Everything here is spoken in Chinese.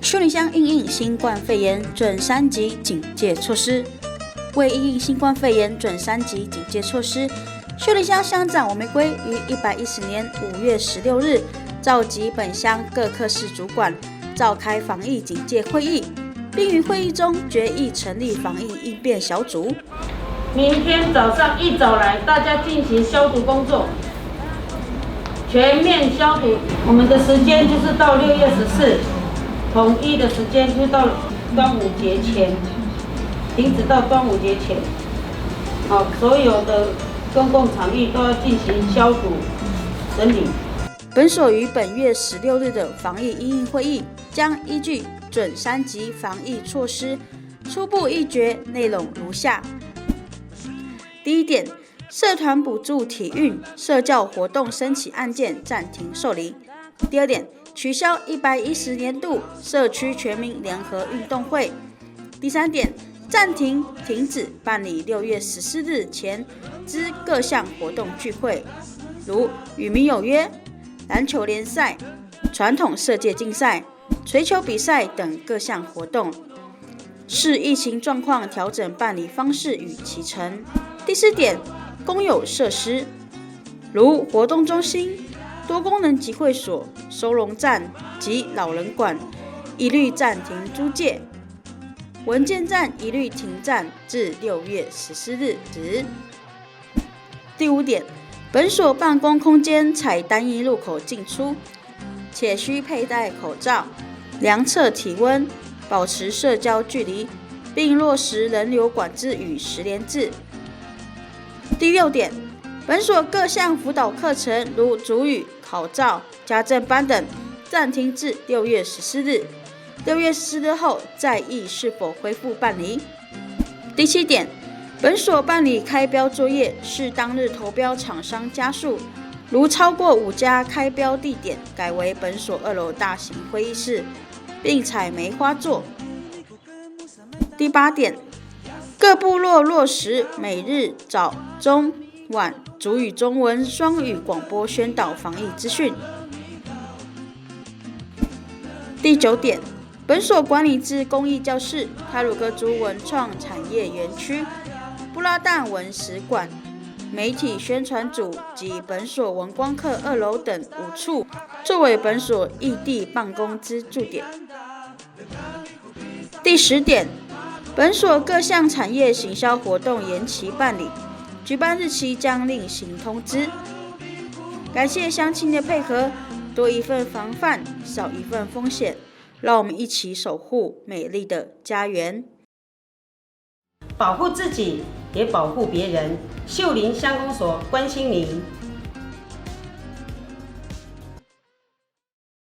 秀林乡因应新冠肺炎准3级警戒措施，为因应新冠肺炎准3级警戒措施，秀林乡乡长王玫瑰于110年5月16日召集本乡各科室主管召开防疫警戒会议，并于会议中决议成立防疫应变小组。明天早上一早来，大家进行消毒工作，全面消毒。我们的时间就是到6月14，统一的时间就是到端午节前，停止到端午节前。好，所有的公共场域都要进行消毒整理。本所于本月16日的防疫因应会议，将依据准3级防疫措施初步议决内容如下：第一点，社团补助体育、社教活动申请案件暂停受理；第二点，取消110年度社区全民联合运动会；第三点，暂停停止办理6月14日前之各项活动聚会，如与民有约、篮球联赛、传统射箭竞赛、槌球比赛等各项活动，视疫情状况调整办理方式与期程。第四点，公有设施，如活动中心、多功能集会所、收容站及老人馆，一律暂停租借；文件站一律停站至6月14日止。第五点，本所办公空间采单一入口进出，且需佩戴口罩，量测体温，保持社交距离，并落实人流管制与实联制。第六点，本所各项辅导课程，如族语、考照、家政班等，暂停至6月14日。6月14日后再议是否恢复办理。第七点，本所办理开标作业，视当日投标厂商家数，如超过5家开标地点，改为本所2楼大型会议室，并采梅花座。第八点，各部落落实每日早、中、晚族语中文双语广播宣导防疫资讯。第九点，本所管理之公益教室、太鲁阁族文创产业园区、布拉旦文史馆、媒体宣传组及本所文光课2楼等5处，作为本所异地办公之驻点。第10点，本所各项产业行销活动延期办理，举办日期将另行通知。感谢乡亲的配合，多一份防范，少一份风险，让我们一起守护美丽的家园，保护自己，也保护别人。秀林乡公所关心您。